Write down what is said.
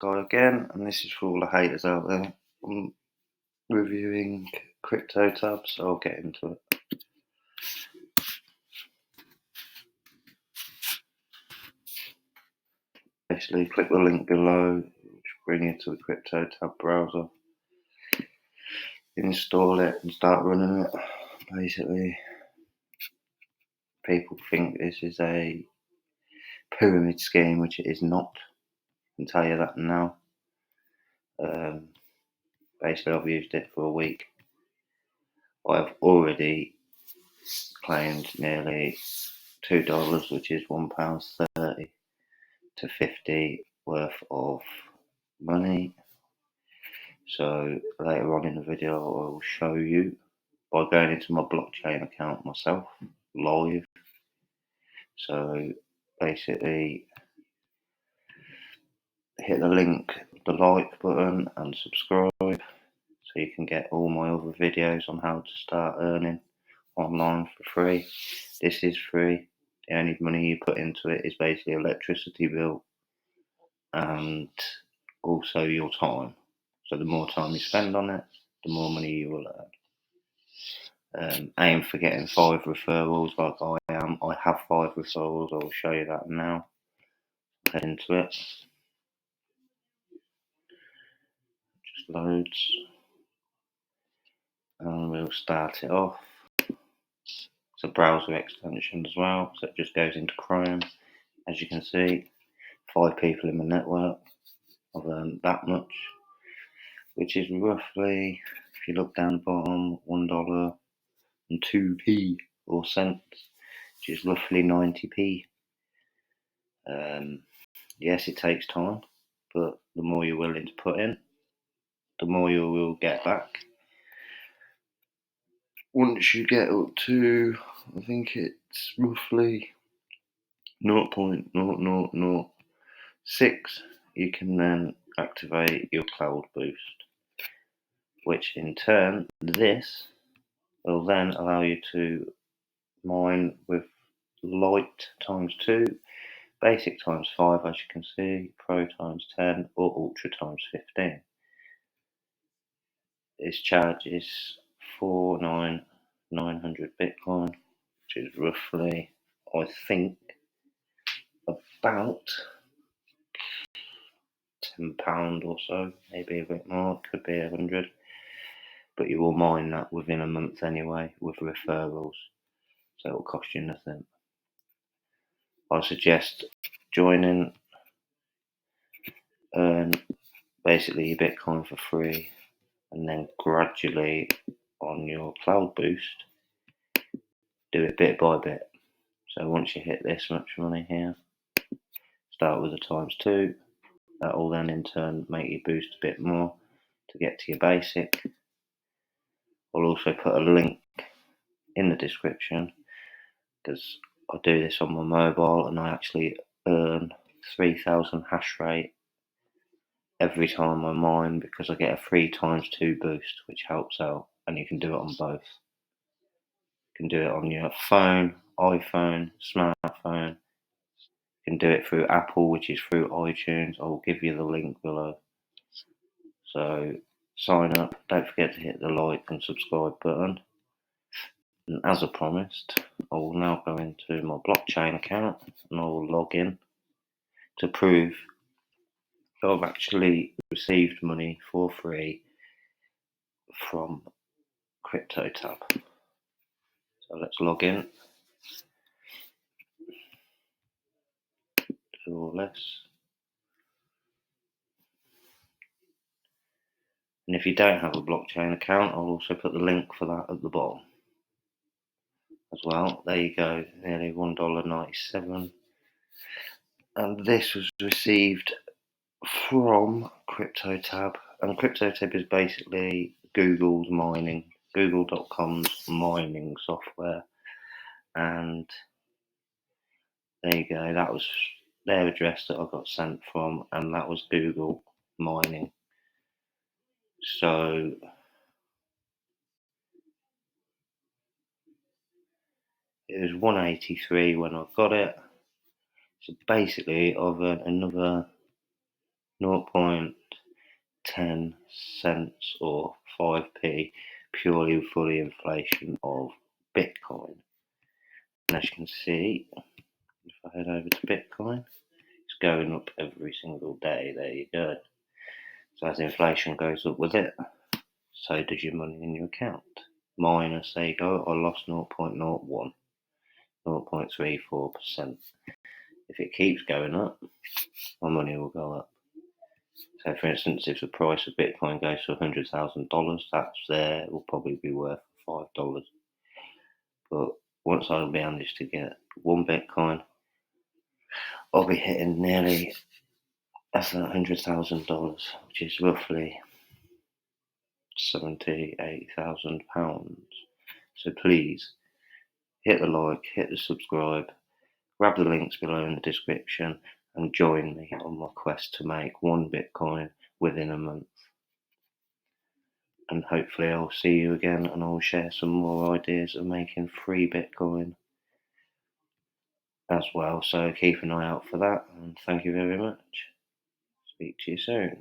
Guy again, and this is for all the haters out there. I'm reviewing CryptoTab, so I'll get into it. Basically, click the link below, which will bring you to the CryptoTab browser. Install it and start running it. Basically, people think this is a pyramid scheme, which it is not. I can tell you that now. Basically, I've used it for a week. I've already claimed nearly $2, which is £1.30 to 50 worth of money. So later on in the video, I will show you by going into my blockchain account myself live. So basically, hit the link, the like button, and subscribe so you can get all my other videos on how to start earning online for free. This is free. The only money you put into it is basically electricity bill and also your time. So the more time you spend on it, the more money you will earn. Aim for getting 5 referrals like I am. I have 5 referrals. I will show you that now. Head into it. Just loads. And we'll start it off. It's a browser extension as well, so it just goes into Chrome. As you can see, 5 people in the network. I've earned that much, which is roughly, if you look down the bottom, $1 and 2p or cents, which is roughly 90p. Yes, it takes time, but the more you're willing to put in, the more you will get back. Once you get up to, I think it's roughly 0.0006, you can then activate your cloud boost, which in turn, this will then allow you to mine with light times 2, basic times 5, as you can see, pro times 10, or ultra times 15. Its charge is 4,900 Bitcoin, which is roughly, I think, about £10 or so, maybe a bit more, it could be 100. But you will mine that within a month anyway with referrals, so it will cost you nothing. I suggest joining, earn basically your Bitcoin for free, and then gradually on your cloud boost, do it bit by bit. So once you hit this much money here, start with a times 2. That will then in turn make you boost a bit more to get to your basic. I'll also put a link in the description because I do this on my mobile and I actually earn 3,000 hash rate every time I mine because I get a 3 times 2 boost, which helps out, and you can do it on both. You can do it on your phone, iPhone, smartphone. You can do it through Apple, which is through iTunes. I will give you the link below. So sign up, don't forget to hit the like and subscribe button. And as I promised, I will now go into my blockchain account and I will log in to prove that I've actually received money for free from CryptoTab. So let's log in. Do all this. And if you don't have a blockchain account, I'll also put the link for that at the bottom as well. There you go, nearly $1.97. And this was received from CryptoTab. And CryptoTab is basically Google's mining, Google.com's mining software. And there you go, that was their address that I got sent from, and that was Google mining. So it was 183 when I got it. So basically I've earned another 0.10 cents or 5p purely for the inflation of Bitcoin. And as you can see, if I head over to Bitcoin, it's going up every single day. There you go. So as inflation goes up with it, so does your money in your account. Minus, there you go, I lost 0.01, 0.34%. If it keeps going up, my money will go up. So for instance, if the price of Bitcoin goes to $100,000, that's there, it will probably be worth $5. But once I manage to get one Bitcoin, I'll be hitting nearly $100,000, which is roughly £78,000. So please hit the like, hit the subscribe, grab the links below in the description, and join me on my quest to make one Bitcoin within a month. And hopefully I'll see you again, and I'll share some more ideas of making free Bitcoin as well. So keep an eye out for that, and thank you very much. Speak to you soon.